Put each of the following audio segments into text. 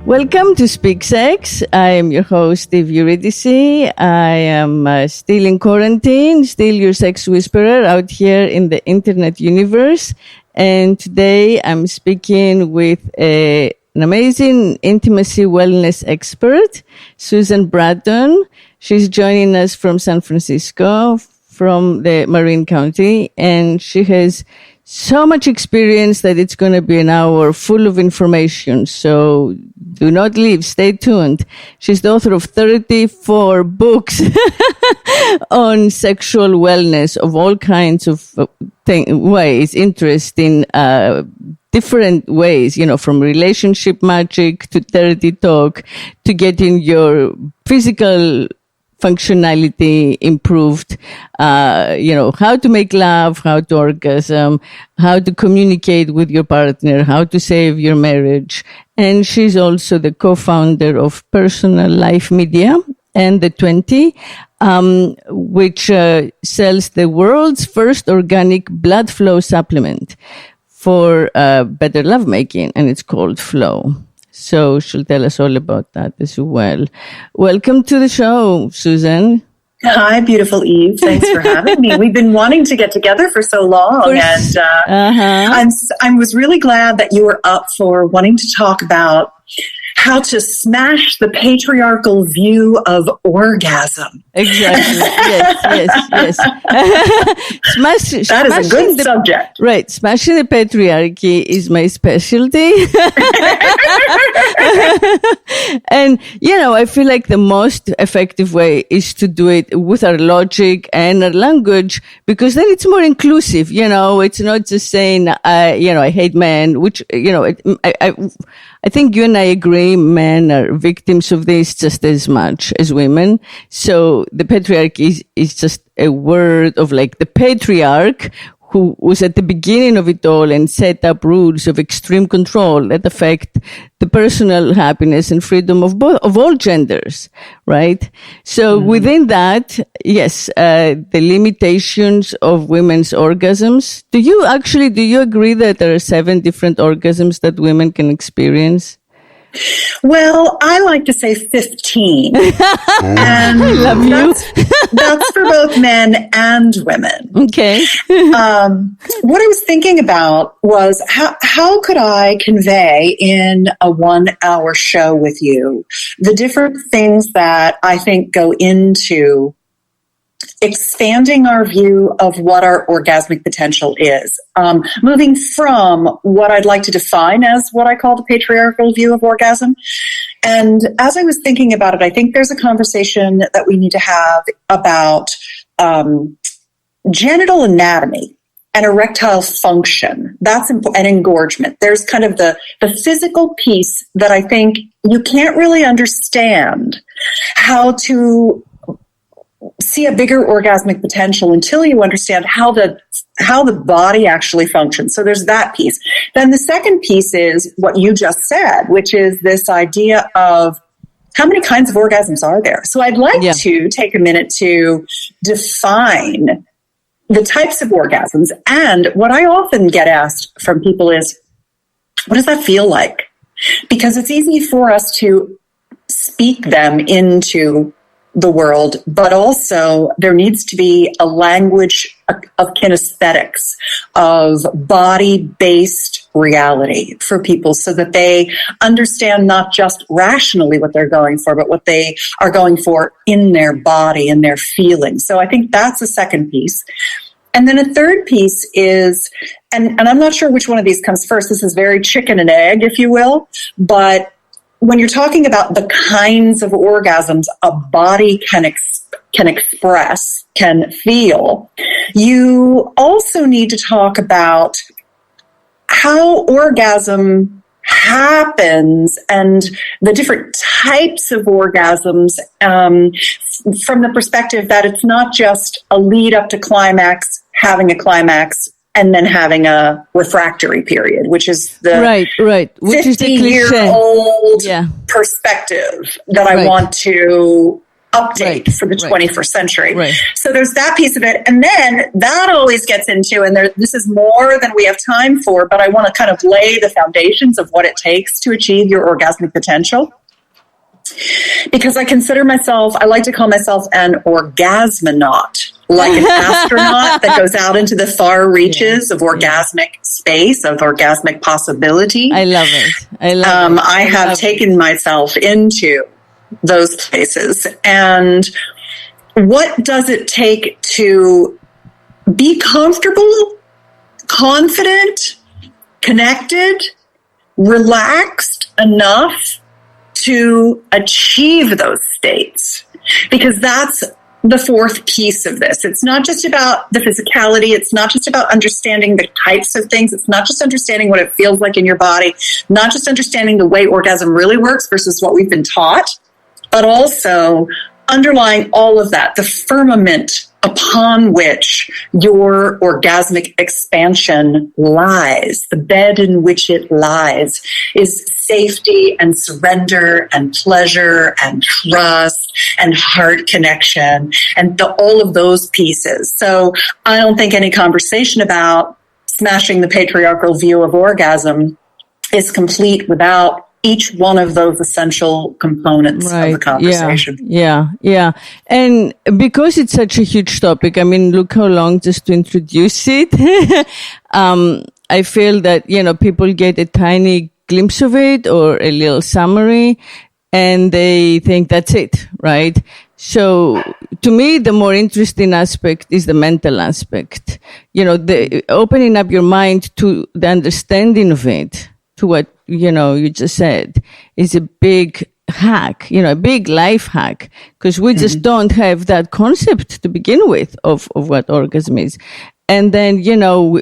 Welcome to Speak Sex. I am your host, Eurydice. I am still in quarantine, still your sex whisperer out here in the internet universe. And today I'm speaking with an amazing intimacy wellness expert, Susan Bratton. She's joining us from San Francisco, from the Marin County, and she has so much experience that it's going to be an hour full of information. So do not leave. Stay tuned. She's the author of 34 books on sexual wellness of all kinds of ways, interest in different ways, from relationship magic to dirty talk to getting your physical functionality improved, how to make love, how to orgasm, how to communicate with your partner, how to save your marriage. And she's also the co-founder of Personal Life Media and The 20, which sells the world's first organic blood flow supplement for better lovemaking, and it's called Flow. So she'll tell us all about that as well. Welcome to the show, Susan. Hi, beautiful Eve. Thanks for having me. We've been wanting to get together for so long, and I was really glad that you were up for wanting to talk about how to smash the patriarchal view of orgasm. Exactly. Yes. That is a good subject. Right. Smashing the patriarchy is my specialty. And, I feel like the most effective way is to do it with our logic and our language, because then it's more inclusive. It's not just saying, I hate men, which, I think you and I agree men are victims of this just as much as women. So the patriarchy is just a word of like the patriarch who was at the beginning of it all and set up rules of extreme control that affect the personal happiness and freedom of all genders, right? So within that, yes, the limitations of women's orgasms. Do you agree that there are 7 different orgasms that women can experience? Well, I like to say 15. And I love you. That's for both men and women. Okay. What I was thinking about was how could I convey in a 1-hour show with you the different things that I think go into expanding our view of what our orgasmic potential is, moving from what I'd like to define as what I call the patriarchal view of orgasm. And as I was thinking about it, I think there's a conversation that we need to have about genital anatomy and erectile function. That's important, and engorgement. There's kind of the physical piece that I think you can't really understand how to see a bigger orgasmic potential until you understand how the body actually functions. So there's that piece. Then the second piece is what you just said, which is this idea of how many kinds of orgasms are there? So I'd like to take a minute to define the types of orgasms. And what I often get asked from people is, what does that feel like? Because it's easy for us to speak them into the world, but also there needs to be a language of kinesthetics, of body-based reality for people so that they understand not just rationally what they're going for, but what they are going for in their body and their feelings. So I think that's a second piece. And then a third piece is, and I'm not sure which one of these comes first, this is very chicken and egg, if you will, but when you're talking about the kinds of orgasms a body can express, can feel, you also need to talk about how orgasm happens and the different types of orgasms from the perspective that it's not just a lead up to climax, having a climax, and then having a refractory period, which is the which is the 50-year-old perspective that I want to update for the 21st century. Right. So there's that piece of it. And then that always gets into, and this is more than we have time for, but I want to kind of lay the foundations of what it takes to achieve your orgasmic potential. Because I consider myself, I like to call myself an orgasmonaut, like an astronaut that goes out into the far reaches of orgasmic space, of orgasmic possibility. I love it. I have taken myself into those places. And what does it take to be comfortable, confident, connected, relaxed enough to achieve those states? Because that's the fourth piece of this. It's not just about the physicality. It's not just about understanding the types of things. It's not just understanding what it feels like in your body, not just understanding the way orgasm really works versus what we've been taught, but also underlying all of that, the firmament upon which your orgasmic expansion lies, the bed in which it lies, is safety and surrender and pleasure and trust and heart connection and all of those pieces. So I don't think any conversation about smashing the patriarchal view of orgasm is complete without each one of those essential components of the conversation. Yeah. And because it's such a huge topic, I mean, look how long just to introduce it. I feel that, people get a tiny glimpse of it or a little summary and they think that's it, right? So to me, the more interesting aspect is the mental aspect. The opening up your mind to the understanding of it, to what, you just said, is a big hack, a big life hack, because we just don't have that concept to begin with of what orgasm is. And then,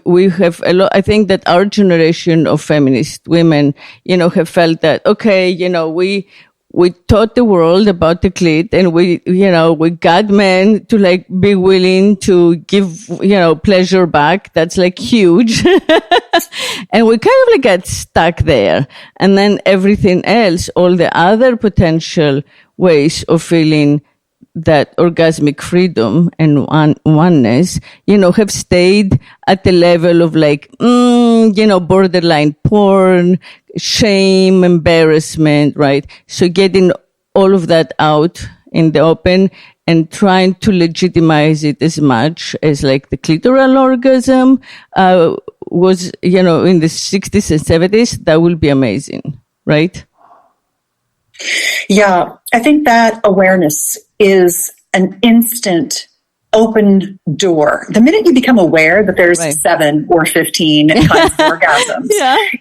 we have a lot, I think that our generation of feminist women, have felt that, okay, we taught the world about the clit and we got men to be willing to give, pleasure back. That's huge. And we kind of got stuck there. And then everything else, all the other potential ways of feeling that orgasmic freedom and oneness, have stayed at the level of borderline porn, shame, embarrassment, right? So getting all of that out in the open and trying to legitimize it as much as the clitoral orgasm was, in the 60s and 70s, that will be amazing, right? Yeah, I think that awareness is an instant open door. The minute you become aware that there's 7 or 15 kinds of orgasms,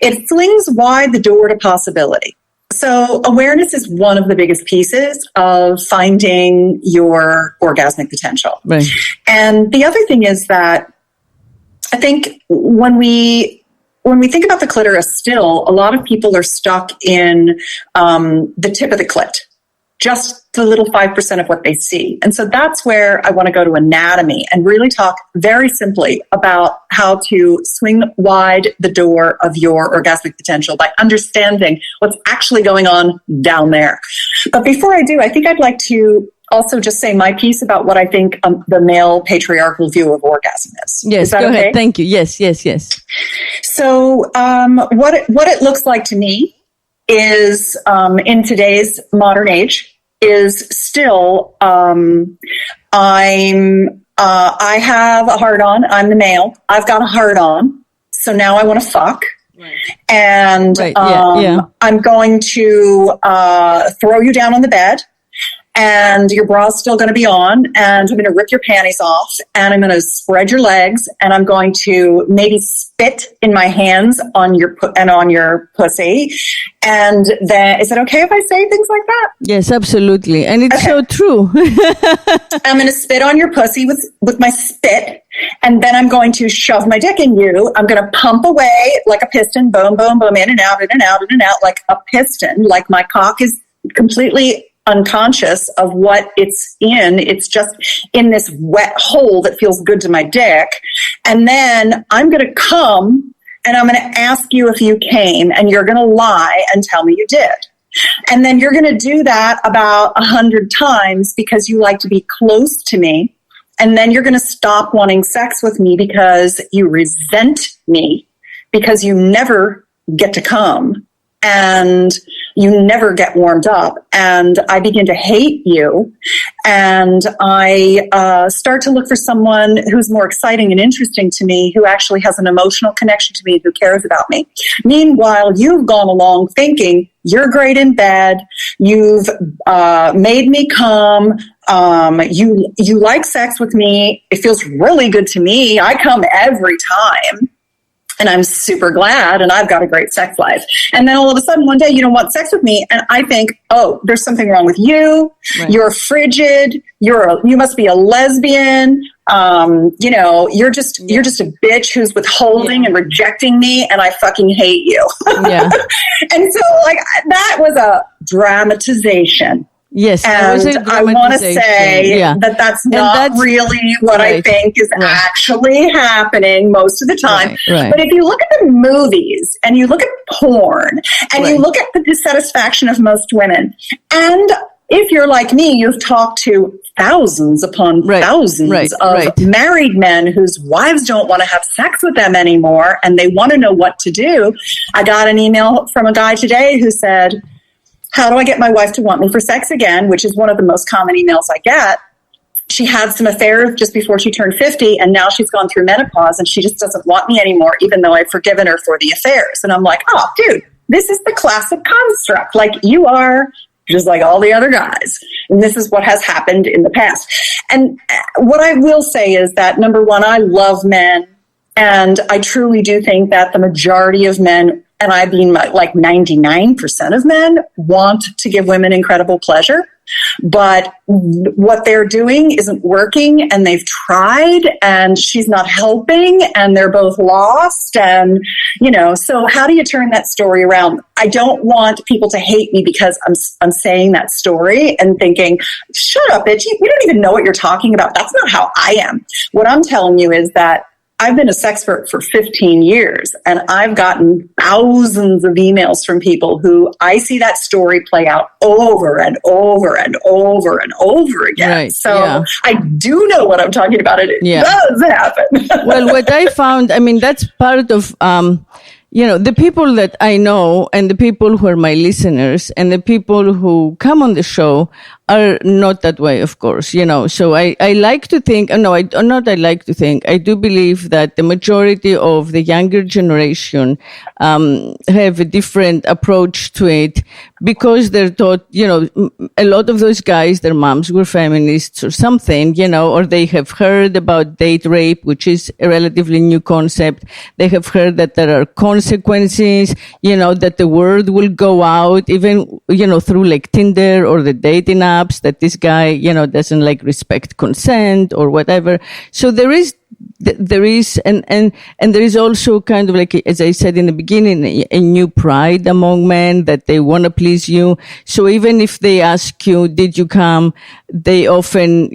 it flings wide the door to possibility. So awareness is one of the biggest pieces of finding your orgasmic potential. Right. And the other thing is that I think when we think about the clitoris still, a lot of people are stuck in the tip of the clit, just the little 5% of what they see. And so that's where I want to go to anatomy and really talk very simply about how to swing wide the door of your orgasmic potential by understanding what's actually going on down there. But before I do, I think I'd like to also just say my piece about what I think the male patriarchal view of orgasm is. Yes, is that go okay? ahead. Thank you. Yes. So what it looks like to me is in today's modern age is still I have a hard on. I'm the male. I've got a hard on. So now I want to fuck. Right. And I'm going to throw you down on the bed. And your bra's still going to be on, and I'm going to rip your panties off, and I'm going to spread your legs, and I'm going to maybe spit in my hands on your pussy. And then, is it okay if I say things like that? Yes, absolutely, and it's so true. I'm going to spit on your pussy with my spit, and then I'm going to shove my dick in you. I'm going to pump away like a piston, boom, boom, boom, in and out, in and out, in and out, like a piston. Like my cock is completely unconscious of what it's in. It's just in this wet hole that feels good to my dick. And then I'm going to come and I'm going to ask you if you came, and you're going to lie and tell me you did. And then you're going to do that about 100 times because you like to be close to me. And then you're going to stop wanting sex with me because you resent me, because you never get to come and you never get warmed up. And I begin to hate you. And I start to look for someone who's more exciting and interesting to me, who actually has an emotional connection to me, who cares about me. Meanwhile, you've gone along thinking you're great in bed. You've made me come. You like sex with me. It feels really good to me. I come every time. And I'm super glad, and I've got a great sex life. And then all of a sudden, one day, you don't want sex with me, and I think, oh, there's something wrong with you. Right. You're frigid. You must be a lesbian. You're just a bitch who's withholding and rejecting me, and I fucking hate you. Yeah. And so, that was a dramatization. Yes, and I want to say that that's not really what I think is actually happening most of the time. Right. But if you look at the movies and you look at porn and you look at the dissatisfaction of most women, and if you're like me, you've talked to thousands upon thousands of married men whose wives don't want to have sex with them anymore, and they want to know what to do. I got an email from a guy today who said, how do I get my wife to want me for sex again? Which is one of the most common emails I get. She had some affairs just before she turned 50, and now she's gone through menopause, and she just doesn't want me anymore, even though I've forgiven her for the affairs. And I'm like, oh, dude, this is the classic construct. Like, you are just like all the other guys. And this is what has happened in the past. And what I will say is that, number one, I love men. And I truly do think that the majority of men, and I mean like 99% of men, want to give women incredible pleasure. But what they're doing isn't working, and they've tried, and she's not helping, and they're both lost. And, so how do you turn that story around? I don't want people to hate me because I'm saying that story and thinking, shut up, bitch. You don't even know what you're talking about. That's not how I am. What I'm telling you is that I've been a sexpert for 15 years, and I've gotten thousands of emails from people who I see that story play out over and over and over and over again. Right, so I do know what I'm talking about. It does happen. Well, what I found, that's part of, the people that I know, and the people who are my listeners, and the people who come on the show are not that way, of course, So I like to think, I do believe that the majority of the younger generation have a different approach to it, because they're taught, a lot of those guys, their moms were feminists or something, or they have heard about date rape, which is a relatively new concept. They have heard that there are consequences, that the word will go out, even, through like Tinder or the dating apps, that this guy, doesn't respect consent or whatever. So there is, and there is also kind of as I said in the beginning, a new pride among men that they want to please you. So even if they ask you, did you come? They often,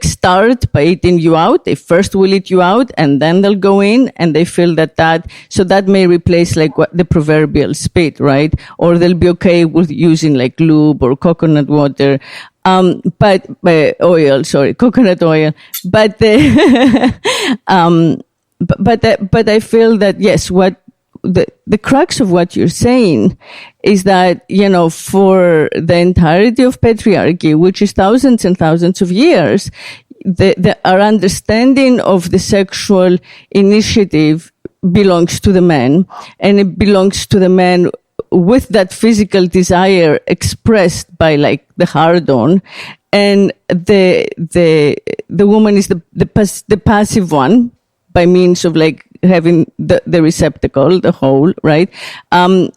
start by eating you out. They first will eat you out, and then they'll go in, and they feel so that may replace the proverbial spit, right? Or they'll be okay with using lube or coconut water. But coconut oil. But but I feel that yes, what the crux of what you're saying is that, for the entirety of patriarchy, which is thousands and thousands of years, our understanding of the sexual initiative belongs to the men, and it belongs to the men with that physical desire expressed by the hard-on, and the woman is the passive one by means of having the receptacle, the hole, right? And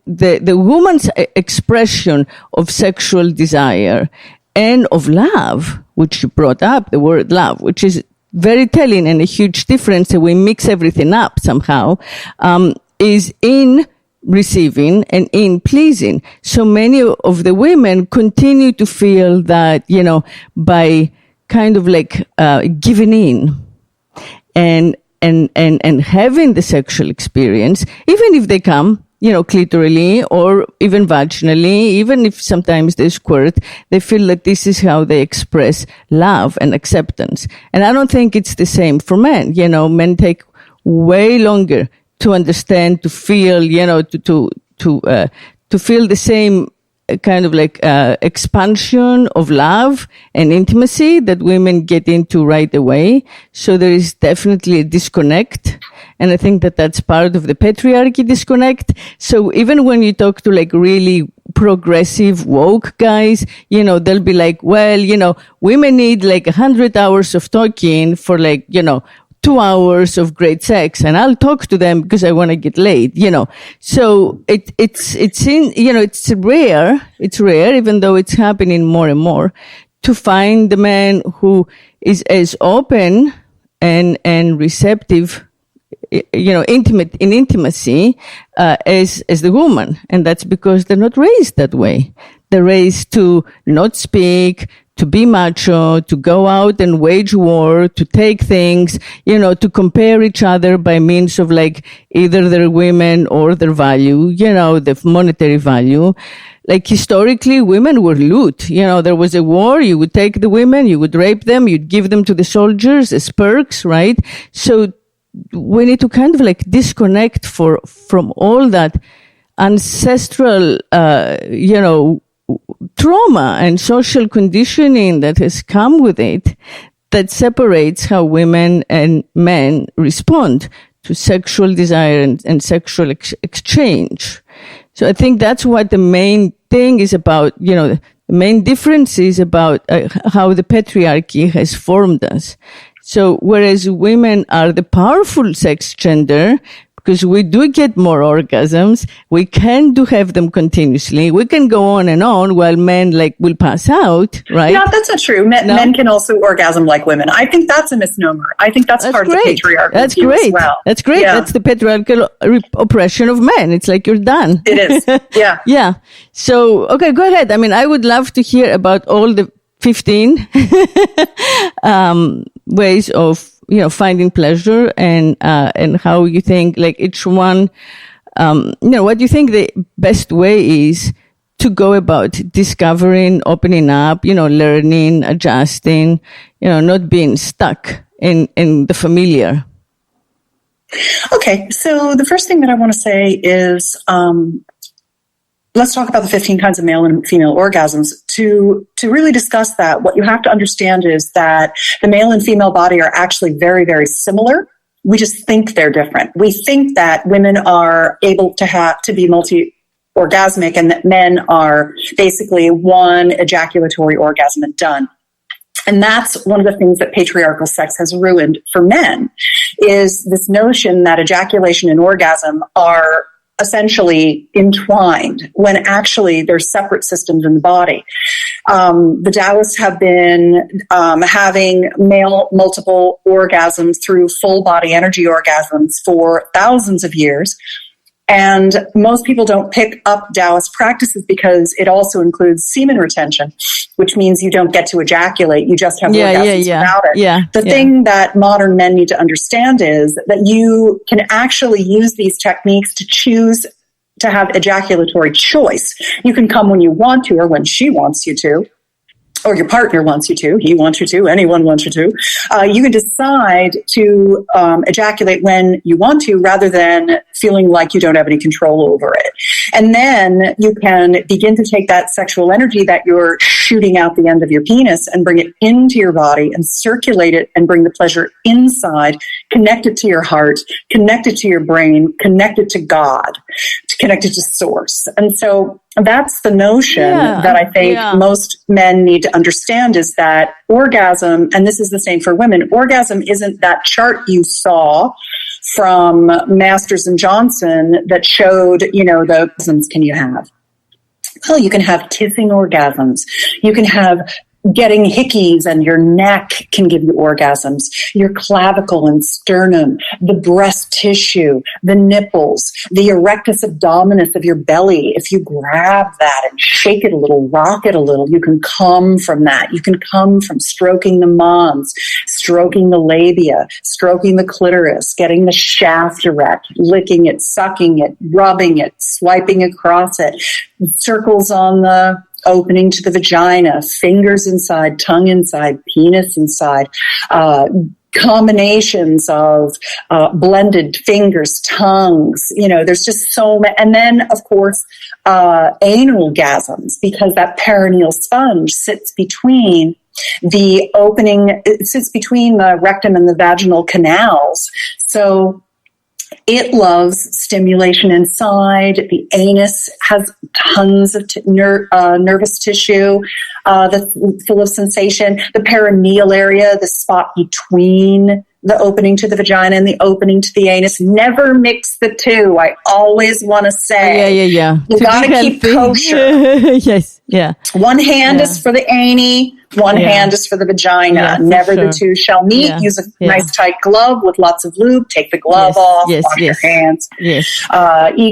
the woman's expression of sexual desire and of love, which you brought up, the word love, which is very telling and a huge difference, and we mix everything up somehow, is in receiving and in pleasing. So many of the women continue to feel that, by kind of giving in and having the sexual experience, even if they come, clitorally or even vaginally, even if sometimes they squirt, they feel that this is how they express love and acceptance. And I don't think it's the same for men. Men take way longer to understand, to feel, to feel the same kind of like expansion of love and intimacy that women get into right away. So there is definitely a disconnect. And I think that that's part of the patriarchy disconnect. So even when you talk to like really progressive woke guys, they'll be like, well, women need like 100 hours of talking for like, 2 hours of great sex, and I'll talk to them because I want to get laid, So it's rare, even though it's happening more and more, to find the man who is as open and receptive, intimate in intimacy, as the woman. And that's because they're not raised that way. They're raised to not speak, to be macho, to go out and wage war, to take things, to compare each other by means of like either their women or their value, the monetary value. Like historically, women were loot. There was a war, you would take the women, you would rape them, you'd give them to the soldiers as perks, right? So we need to kind of like disconnect from all that ancestral, trauma and social conditioning that has come with it, that separates how women and men respond to sexual desire and sexual exchange. So I think that's what the main thing is about, the main difference is about how the patriarchy has formed us. So whereas women are the powerful sex gender, because we do get more orgasms, we can have them continuously. We can go on and on while men will pass out, right? No, that's not true. Men can also orgasm like women. I think that's a misnomer. I think that's part great. of the patriarchy. That's great. As well. That's great. Yeah. That's the patriarchal oppression of men. It's like you're done. It is. Yeah. Yeah. So, okay, go ahead. I mean, I would love to hear about all the 15 ways of finding pleasure and how you think each one, what do you think the best way is to go about discovering, opening up, learning, adjusting, not being stuck in the familiar? Okay. So the first thing that I want to say is, let's talk about the 15 kinds of male and female orgasms. To really discuss that, what you have to understand is that the male and female body are actually very, very similar. We just think they're different. We think that women are able to be multi-orgasmic and that men are basically one ejaculatory orgasm and done. And that's one of the things that patriarchal sex has ruined for men, is this notion that ejaculation and orgasm are essentially entwined when actually they're separate systems in the body. The Taoists have been having male multiple orgasms through full body energy orgasms for thousands of years. And most people don't pick up Taoist practices because it also includes semen retention, which means you don't get to ejaculate. You just have orgasms without it. The thing that modern men need to understand is that you can actually use these techniques to choose to have ejaculatory choice. You can come when you want to or when she wants you to, or your partner wants you to, he wants you to, anyone wants you to. You can decide to ejaculate when you want to rather than feeling like you don't have any control over it. And then you can begin to take that sexual energy that you're shooting out the end of your penis and bring it into your body and circulate it and bring the pleasure inside, connect it to your heart, connect it to your brain, connect it to God, connect it to source. And so that's the notion that I think most men need to understand, is that orgasm, and this is the same for women, orgasm isn't that chart you saw from Masters and Johnson that showed, the orgasms can you have. Well, you can have kissing orgasms. You can have getting hickeys and your neck can give you orgasms, your clavicle and sternum, the breast tissue, the nipples, the erectus abdominis of your belly. If you grab that and shake it a little, rock it a little, you can come from that. You can come from stroking the mons, stroking the labia, stroking the clitoris, getting the shaft erect, licking it, sucking it, rubbing it, swiping across it, circles on the opening to the vagina, fingers inside, tongue inside, penis inside, combinations of blended fingers, tongues, there's just so many. And then, of course, anal gasms, because that perineal sponge sits between the opening, it sits between the rectum and the vaginal canals. So it loves stimulation inside. The anus has tons of nervous tissue that's full of sensation. The perineal area, the spot between the opening to the vagina and the opening to the anus. Never mix the two. I always want to say, yeah. You got to keep kosher. Yes, yeah. One hand is for the ani. One hand is for the vagina. Never the two shall meet. Use a nice tight glove with lots of lube. Take the glove off. Wash your hands. E.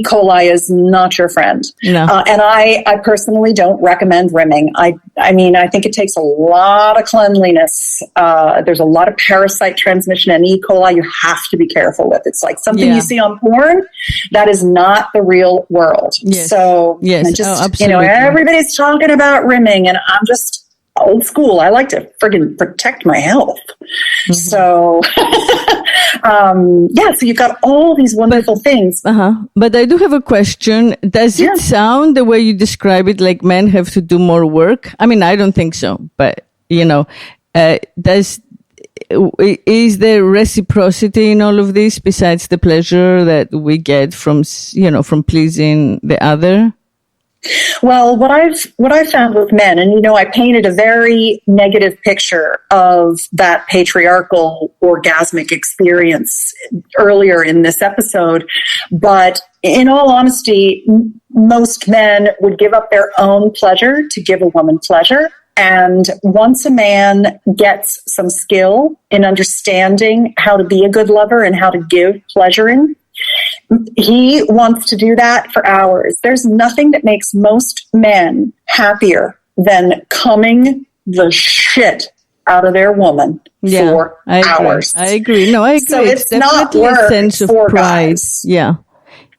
coli is not your friend. No. And I personally don't recommend rimming. I mean, I think it takes a lot of cleanliness. There's a lot of parasite transmission, and E. coli you have to be careful with. It's like something you see on porn. That is not the real world. So everybody's talking about rimming, and I'm just old school. I like to friggin' protect my health. So, so you've got all these wonderful things. But I do have a question. Does it sound the way you describe it like men have to do more work? I mean, I don't think so, but is there reciprocity in all of this besides the pleasure that we get from pleasing the other? Well, what I've found with men, and I painted a very negative picture of that patriarchal orgasmic experience earlier in this episode, but in all honesty, most men would give up their own pleasure to give a woman pleasure. And once a man gets some skill in understanding how to be a good lover and how to give pleasuring, he wants to do that for hours. There's nothing that makes most men happier than coming the shit out of their woman for hours. I agree. No, I agree. So it's not work a sense of for pride. Guys. Yeah.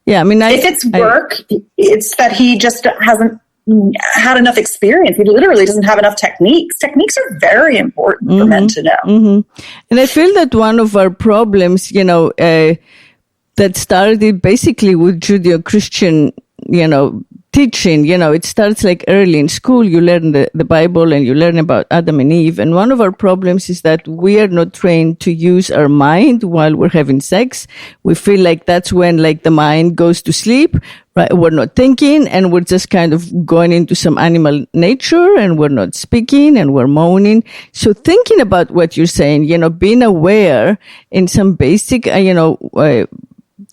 I mean, if it's work, it's that he just hasn't had enough experience. He literally doesn't have enough techniques. Techniques are very important for men to know. And I feel that one of our problems, that started basically with Judeo-Christian, teaching. It starts like early in school. You learn the Bible and you learn about Adam and Eve. And one of our problems is that we are not trained to use our mind while we're having sex. We feel like that's when the mind goes to sleep, right? We're not thinking and we're just kind of going into some animal nature and we're not speaking and we're moaning. So thinking about what you're saying, being aware in some basic,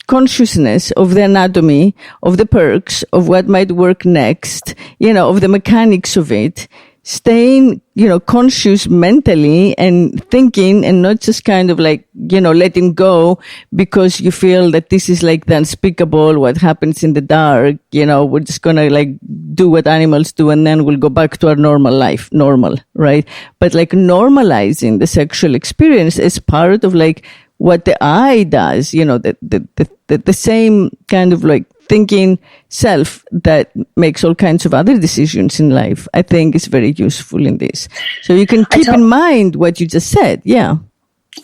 consciousness of the anatomy, of the perks, of what might work next, of the mechanics of it, staying, conscious mentally and thinking and not just kind of letting go because you feel that this is the unspeakable, what happens in the dark, we're just gonna do what animals do and then we'll go back to our normal life, right? But normalizing the sexual experience is part of what the eye does, the same kind of thinking self that makes all kinds of other decisions in life, I think is very useful in this. So you can keep in mind what you just said. Yeah.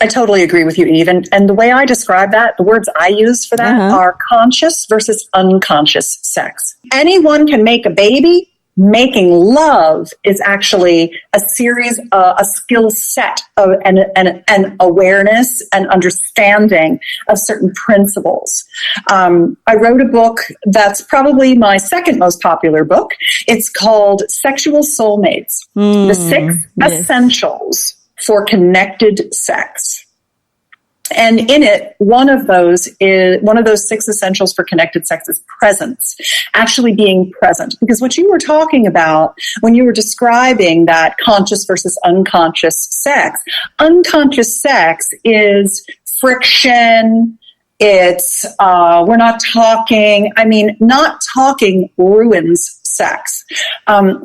I totally agree with you, Eve. And the way I describe that, the words I use for that are conscious versus unconscious sex. Anyone can make a baby. Making love is actually a series, a skill set of and awareness and understanding of certain principles. I wrote a book that's probably my second most popular book. It's called Sexual Soulmates, The 6 Essentials for Connected Sex. And in it, one of those 6 essentials for connected sex is presence, actually being present. Because what you were talking about when you were describing that conscious versus unconscious sex is friction. It's, we're not talking. I mean, not talking ruins sex.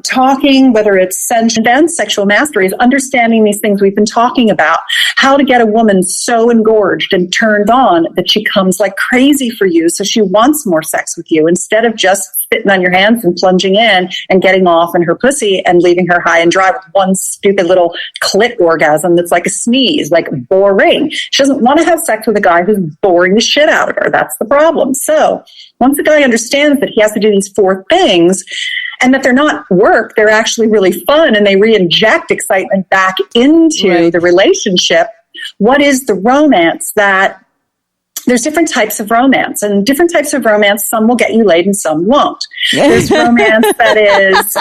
Talking, whether it's and sexual mastery, is understanding these things we've been talking about. How to get a woman so engorged and turned on that she comes like crazy for you, so she wants more sex with you, instead of just spitting on your hands and plunging in and getting off in her pussy and leaving her high and dry with one stupid little clit orgasm that's like a sneeze, like boring. She doesn't want to have sex with a guy who's boring the shit out of her. That's the problem. So once the guy understands that he has to do these 4 things, and that they're not work, they're actually really fun, and they re-inject excitement back into the relationship, what is the romance that... There's different types of romance, and different types of romance, some will get you laid and some won't. There's romance that is,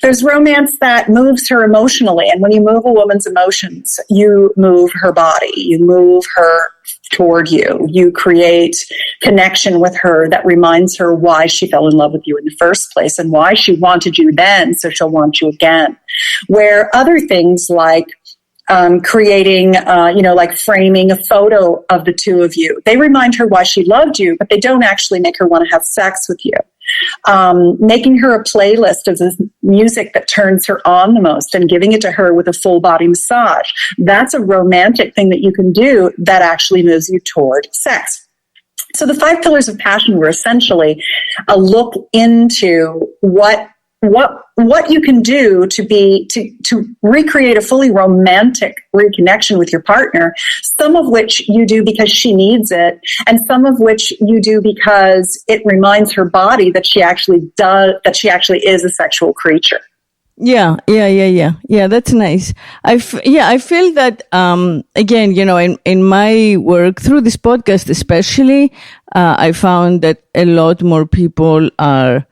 there's romance that moves her emotionally. And when you move a woman's emotions, you move her body, you move her toward you. You create connection with her that reminds her why she fell in love with you in the first place and why she wanted you then, so she'll want you again. Where other things like creating, like framing a photo of the two of you. They remind her why she loved you, but they don't actually make her want to have sex with you. Making her a playlist of the music that turns her on the most and giving it to her with a full body massage. That's a romantic thing that you can do that actually moves you toward sex. So the 5 pillars of passion were essentially a look into what you can do to recreate a fully romantic reconnection with your partner, some of which you do because she needs it, and some of which you do because it reminds her body that she actually is a sexual creature. Yeah. That's nice. I feel that, again, in my work through this podcast, especially, I found that a lot more people are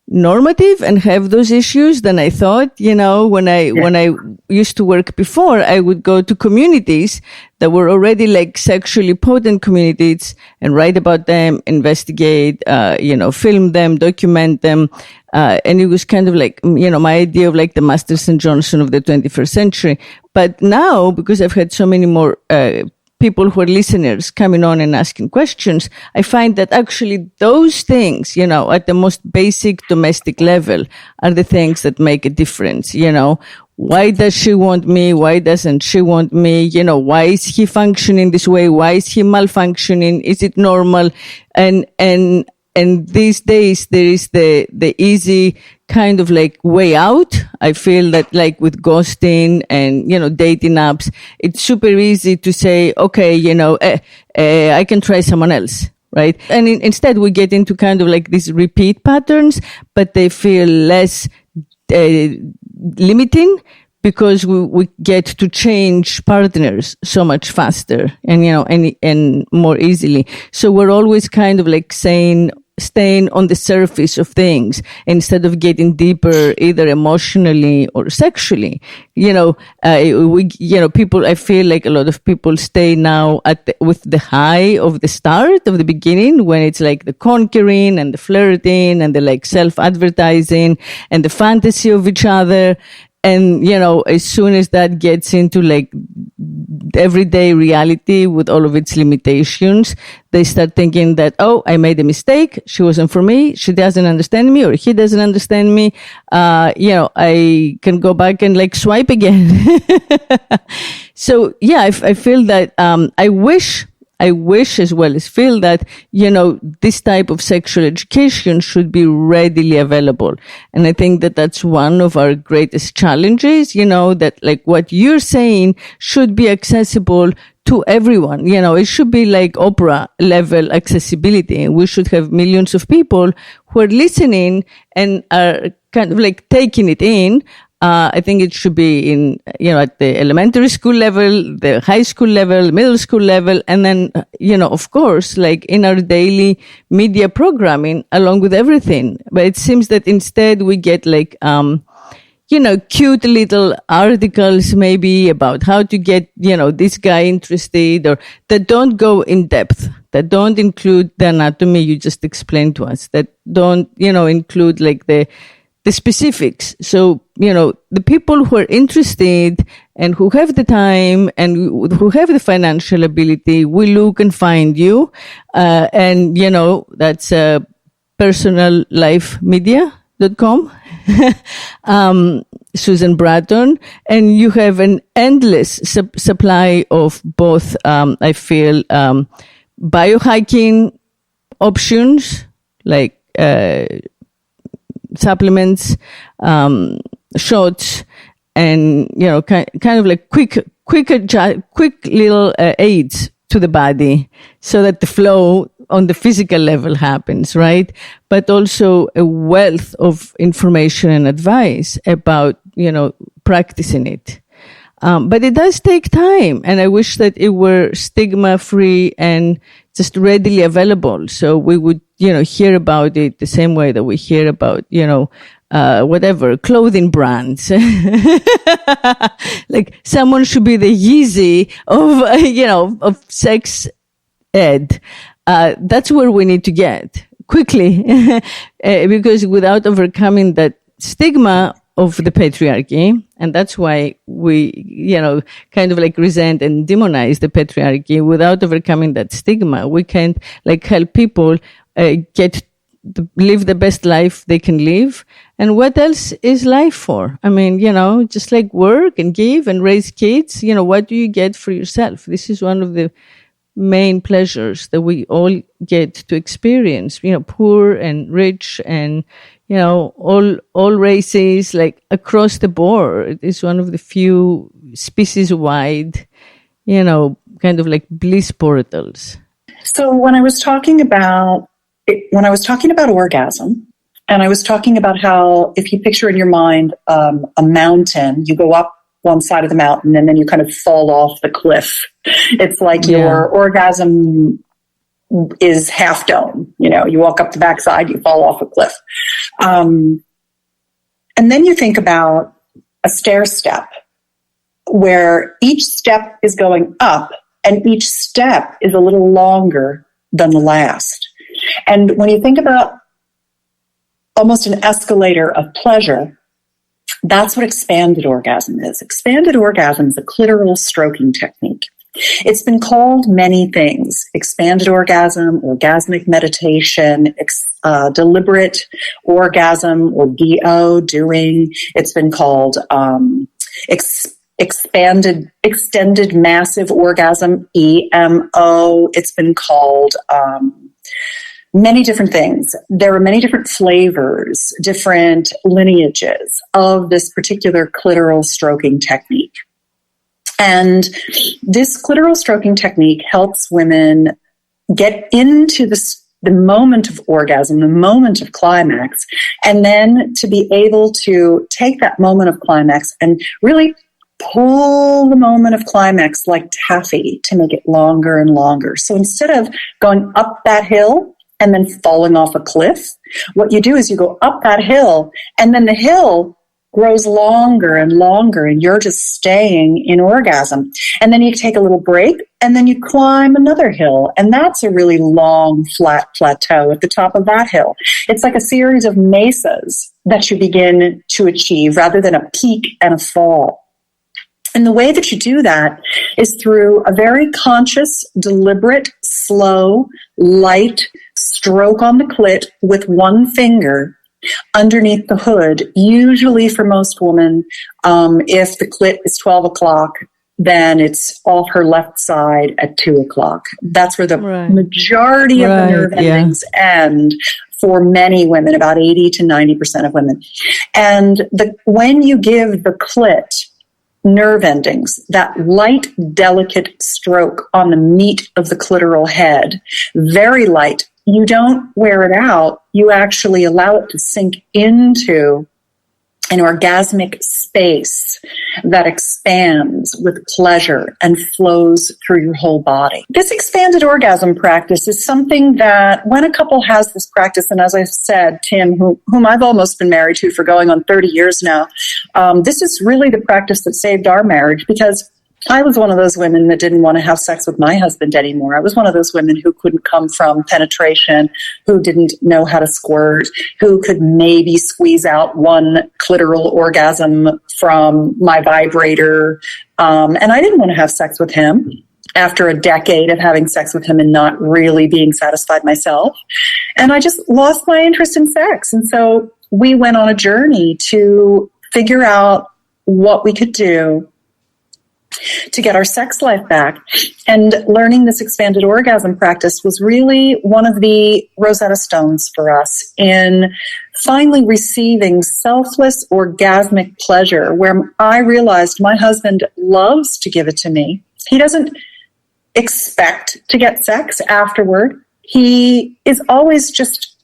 normative and have those issues than I thought. When I used to work before, I would go to communities that were already like sexually potent communities and write about them, investigate, film them, document them. And it was kind of like, my idea of like the Masterson Johnson of the 21st century. But now, because I've had so many more, people who are listeners coming on and asking questions, I find that actually those things, at the most basic domestic level are the things that make a difference. Why does she want me? Why doesn't she want me? Why is he functioning this way? Why is he malfunctioning? Is it normal? And these days there is the easy kind of like way out. I feel that like with ghosting and, dating apps, it's super easy to say, okay, I can try someone else. Right. And instead we get into kind of like these repeat patterns, but they feel less limiting because we get to change partners so much faster and, and more easily. So we're always kind of like staying on the surface of things instead of getting deeper, either emotionally or sexually. People, I feel like a lot of people stay now with the high of the start, of the beginning, when it's like the conquering and the flirting and the like self-advertising and the fantasy of each other. And, as soon as that gets into like everyday reality with all of its limitations, they start thinking that, oh, I made a mistake. She wasn't for me. She doesn't understand me, or he doesn't understand me. I can go back and like swipe again. So yeah, I feel that, I wish as well as feel that, this type of sexual education should be readily available. And I think that that's one of our greatest challenges, that like what you're saying should be accessible to everyone. It should be like Oprah level accessibility. We should have millions of people who are listening and are kind of like taking it in. I think it should be in, at the elementary school level, the high school level, middle school level, and then, of course, like in our daily media programming along with everything. But it seems that instead we get like, cute little articles maybe about how to get, this guy interested, or that don't go in depth, that don't include the anatomy you just explained to us, that don't, include like the specifics. So, the people who are interested and who have the time and who have the financial ability will look and find you. And, that's personallifemedia.com. Susan Bratton, and you have an endless supply of both, I feel, biohacking options, like supplements, shots, and kind of like quick little aids to the body, so that the flow on the physical level happens, right? But also a wealth of information and advice about, practicing it. But it does take time, and I wish that it were stigma-free and just readily available. So we would, hear about it the same way that we hear about, whatever, clothing brands. Like someone should be the Yeezy of sex ed. That's where we need to get quickly, because without overcoming that stigma of the patriarchy, and that's why we, kind of like resent and demonize the patriarchy. Without overcoming that stigma, we can't like help people live the best life they can live. And what else is life for? I mean, just like work and give and raise kids, what do you get for yourself? This is one of the main pleasures that we all get to experience, poor and rich and, all races, like across the board. It's one of the few species wide, kind of like bliss portals. So when I was talking about orgasm, and I was talking about how if you picture in your mind a mountain, you go up one side of the mountain and then you kind of fall off the cliff. It's like your orgasm is half dome. You walk up the backside, you fall off a cliff. And then you think about a stair step where each step is going up and each step is a little longer than the last. And when you think about almost an escalator of pleasure, that's what expanded orgasm is. Expanded orgasm is a clitoral stroking technique. It's been called many things: expanded orgasm, orgasmic meditation, deliberate orgasm, or DO, doing. It's been called extended massive orgasm, EMO. It's been called many different things. There are many different flavors, different lineages of this particular clitoral stroking technique. And this clitoral stroking technique helps women get into the moment of orgasm, the moment of climax, and then to be able to take that moment of climax and really pull the moment of climax like taffy to make it longer and longer. So instead of going up that hill and then falling off a cliff, what you do is you go up that hill, and then the hill grows longer and longer, and you're just staying in orgasm. And then you take a little break, and then you climb another hill, and that's a really long, flat plateau at the top of that hill. It's like a series of mesas that you begin to achieve rather than a peak and a fall. And the way that you do that is through a very conscious, deliberate, slow, light stroke on the clit with one finger underneath the hood. Usually for most women, if the clit is 12 o'clock, then it's off her left side at 2 o'clock. That's where the majority of the nerve endings end for many women, about 80 to 90% of women. And when you give the clit nerve endings, that light, delicate stroke on the meat of the clitoral head, very light, you don't wear it out. You actually allow it to sink into an orgasmic space that expands with pleasure and flows through your whole body. This expanded orgasm practice is something that when a couple has this practice, and as I said, Tim, whom I've almost been married to for going on 30 years now, this is really the practice that saved our marriage, because I was one of those women that didn't want to have sex with my husband anymore. I was one of those women who couldn't come from penetration, who didn't know how to squirt, who could maybe squeeze out one clitoral orgasm from my vibrator. And I didn't want to have sex with him after a decade of having sex with him and not really being satisfied myself. And I just lost my interest in sex. And so we went on a journey to figure out what we could do to get our sex life back. And learning this expanded orgasm practice was really one of the Rosetta Stones for us in finally receiving selfless orgasmic pleasure, where I realized my husband loves to give it to me. He doesn't expect to get sex afterward. He is always just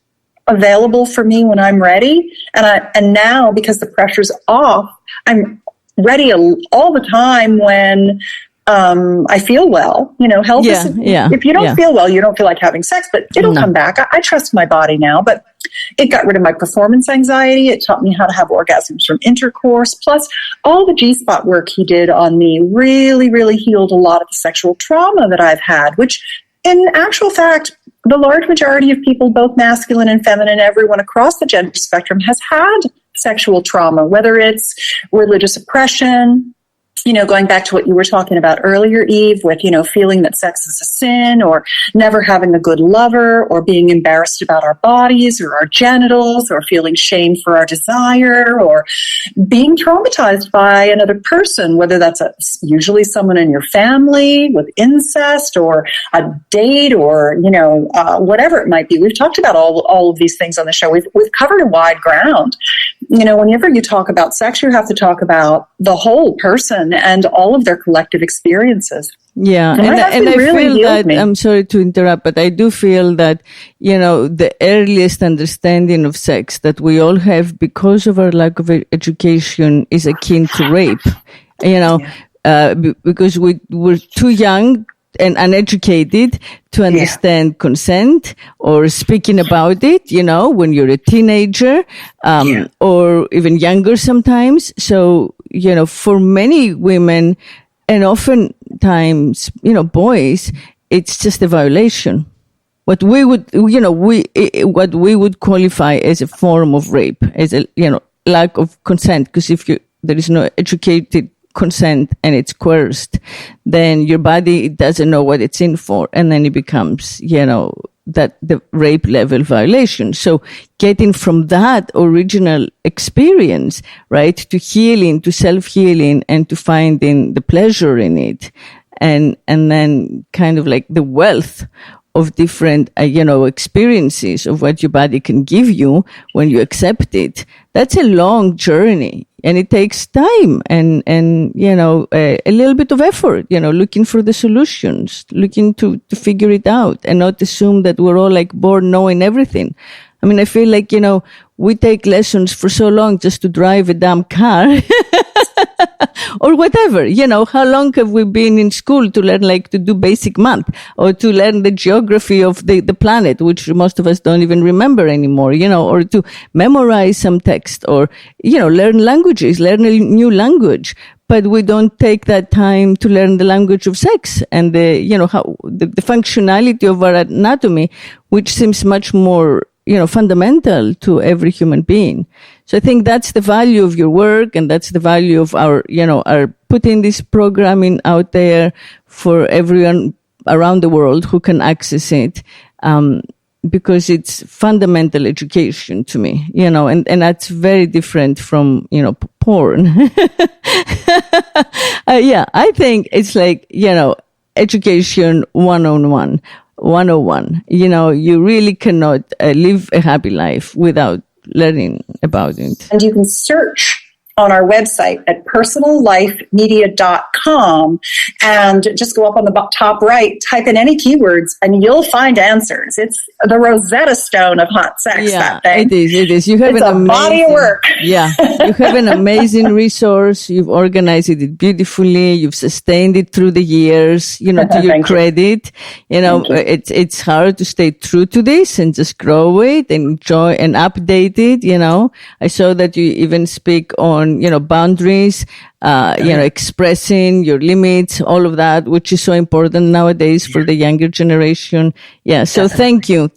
available for me when I'm ready. And now, because the pressure's off, I'm ready all the time when I feel well. Health is, if you don't feel well, you don't feel like having sex, but it'll come back. I trust my body now, but it got rid of my performance anxiety. It taught me how to have orgasms from intercourse. Plus, all the G-spot work he did on me really, really healed a lot of the sexual trauma that I've had, which in actual fact, the large majority of people, both masculine and feminine, everyone across the gender spectrum has had sexual trauma, whether it's religious oppression, going back to what you were talking about earlier, Eve, with, feeling that sex is a sin, or never having a good lover, or being embarrassed about our bodies or our genitals, or feeling shame for our desire, or being traumatized by another person, whether that's usually someone in your family with incest, or a date, or, whatever it might be. We've talked about all of these things on the show. We've covered a wide ground. Whenever you talk about sex, you have to talk about the whole person and all of their collective experiences. Yeah, and I feel that, I'm sorry to interrupt, but I do feel that, the earliest understanding of sex that we all have because of our lack of education is akin to rape, because we were too young and uneducated to understand consent or speaking about it, when you're a teenager, or even younger sometimes. So, for many women and oftentimes, boys, it's just a violation. What we would, what we would qualify as a form of rape, as a, lack of consent. Because if there is no educated consent and it's coerced, then your body doesn't know what it's in for, and then it becomes, that the rape level violation. So getting from that original experience, right, to healing, to self-healing, and to finding the pleasure in it, and then kind of like the wealth of different, experiences of what your body can give you when you accept it. That's a long journey, and it takes time and a little bit of effort, looking for the solutions, looking to figure it out, and not assume that we're all like born knowing everything. I mean, I feel like, we take lessons for so long just to drive a damn car or whatever. How long have we been in school to learn, to do basic math or to learn the geography of the planet, which most of us don't even remember anymore, or to memorize some text or, learn languages, learn a new language. But we don't take that time to learn the language of sex and how the functionality of our anatomy, which seems much more, fundamental to every human being. So I think that's the value of your work, and that's the value of our putting this programming out there for everyone around the world who can access it, because it's fundamental education to me, and that's very different from, porn. I think it's like, education 101. 101. You really cannot live a happy life without learning about it. And you can search on our website at personallifemedia.com and just go up on the top right, type in any keywords, and you'll find answers. It's the Rosetta Stone of hot sex, that thing. It is. You have it's an a amazing body of work. Yeah. You have an amazing resource. You've organized it beautifully. You've sustained it through the years, to your credit. It's hard to stay true to this and just grow it and enjoy and update it. I saw that you even speak on, boundaries, expressing your limits, all of that, which is so important nowadays for the younger generation. Yeah. So thank you.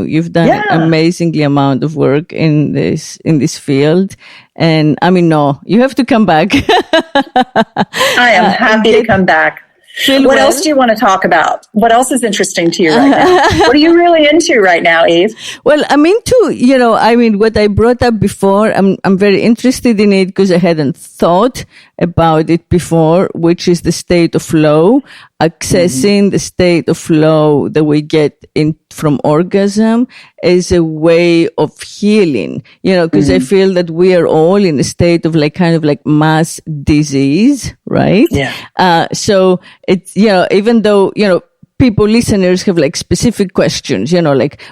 You've done an amazingly amount of work in this field. And no, you have to come back. I am happy to come back. What else do you want to talk about? What else is interesting to you right now? What are you really into right now, Eve? Well, I'm into, what I brought up before. I'm very interested in it because I hadn't thought about it before, which is the state of flow, accessing the state of flow that we get in from orgasm as a way of healing, because I feel that we are all in a state of mass disease, right? Yeah. So it's, even though, listeners have specific questions,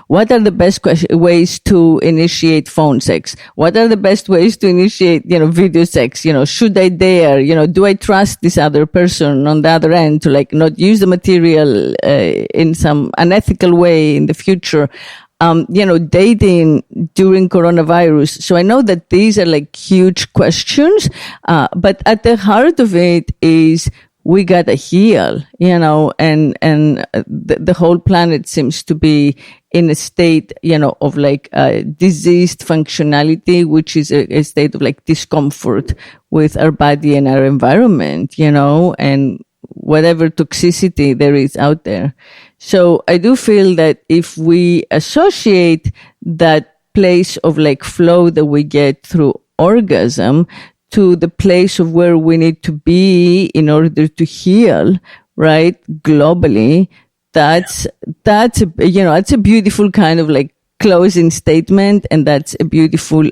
what are the best ways to initiate phone sex? What are the best ways to initiate, video sex? Should I dare? Do I trust this other person on the other end to not use the material, in some unethical way in the future? Dating during coronavirus. So I know that these are huge questions, but at the heart of it is we gotta heal, and the whole planet seems to be in a state, of diseased functionality, which is a state of discomfort with our body and our environment, and whatever toxicity there is out there. So I do feel that if we associate that place of flow that we get through orgasm to the place of where we need to be in order to heal, right? Globally, that's a beautiful kind of closing statement. And that's a beautiful,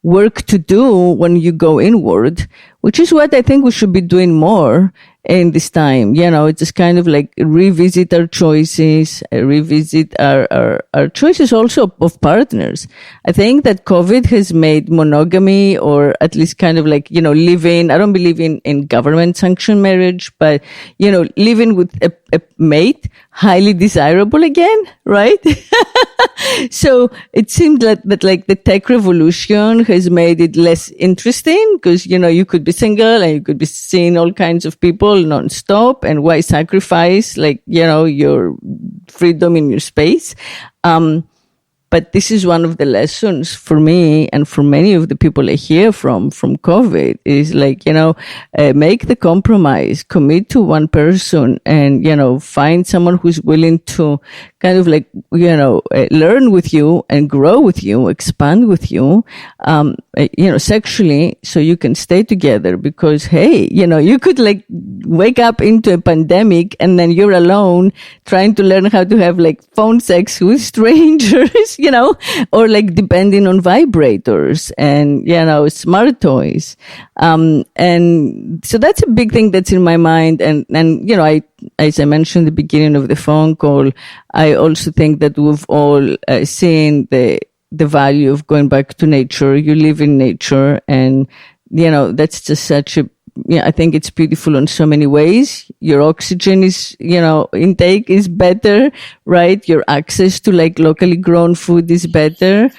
work to do when you go inward, which is what I think we should be doing more in this time. Just kind of revisit our choices, revisit our choices also of partners. I think that COVID has made monogamy, or at least kind of living, I don't believe in government sanctioned marriage, but, living with a mate, highly desirable again, right? So it seemed that the tech revolution has made it less interesting because, you could be single and you could be seeing all kinds of people non-stop, and why sacrifice your freedom in your space. But this is one of the lessons for me and for many of the people I hear from COVID is make the compromise, commit to one person, and, find someone who's willing to kind of learn with you and grow with you, expand with you, sexually, so you can stay together. Because, hey, you could wake up into a pandemic and then you're alone trying to learn how to have phone sex with strangers, or depending on vibrators and, smart toys. And so that's a big thing that's in my mind. And, as I mentioned at the beginning of the phone call, I also think that we've all seen the value of going back to nature. You live in nature, and, that's just such a, I think it's beautiful in so many ways. Your oxygen is, intake is better, right? Your access to locally grown food is better.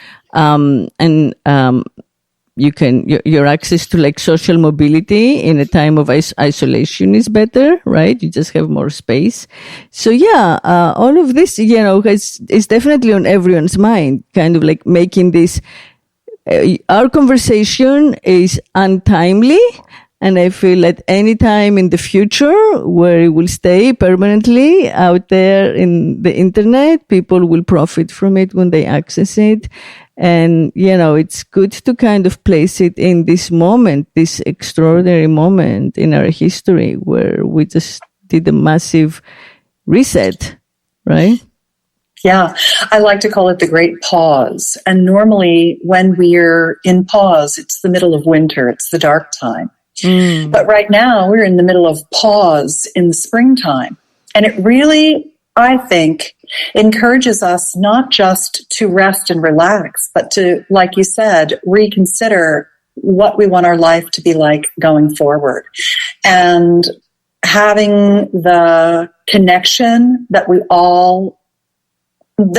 Your access to social mobility in a time of isolation is better, right? You just have more space. So yeah, all of this, is definitely on everyone's mind, kind of making this, our conversation is untimely. And I feel at any time in the future where it will stay permanently out there in the internet, people will profit from it when they access it. And, it's good to kind of place it in this moment, this extraordinary moment in our history where we just did a massive reset, right? Yeah, I like to call it the great pause. And normally when we're in pause, it's the middle of winter, it's the dark time. But right now we're in the middle of pause in the springtime. And it really, I think, encourages us not just to rest and relax, but to, like you said, reconsider what we want our life to be like going forward. And having the connection that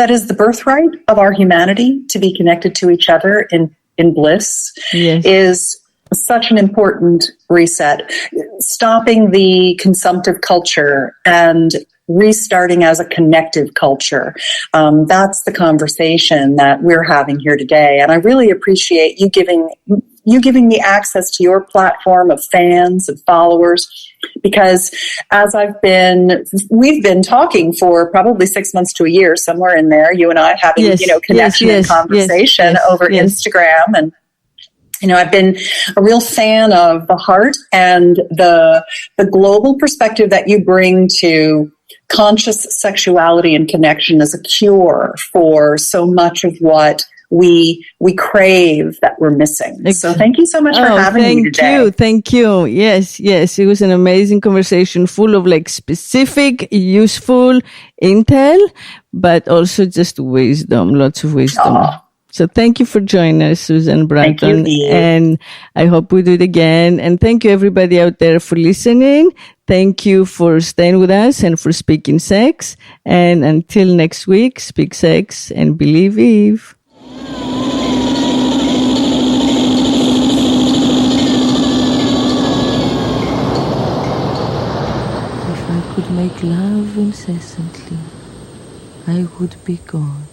is the birthright of our humanity, to be connected to each other in bliss, is such an important reset. Stopping the consumptive culture and restarting as a connective culture. That's the conversation that we're having here today. And I really appreciate you giving me access to your platform of fans and followers, because as we've been talking for probably 6 months to a year, somewhere in there, you and I having, connection and conversation over Instagram. And, I've been a real fan of the heart and the global perspective that you bring to conscious sexuality and connection as a cure for so much of what we crave that we're missing. So thank you so much for having me today. Thank you. Yes. It was an amazing conversation full of specific, useful intel, but also just wisdom, lots of wisdom. Aww. So thank you for joining us, Susan Bratton. Thank you, Eve. And I hope we do it again. And thank you everybody out there for listening. Thank you for staying with us and for speaking sex. And until next week, speak sex and believe Eve. If I could make love incessantly, I would be God.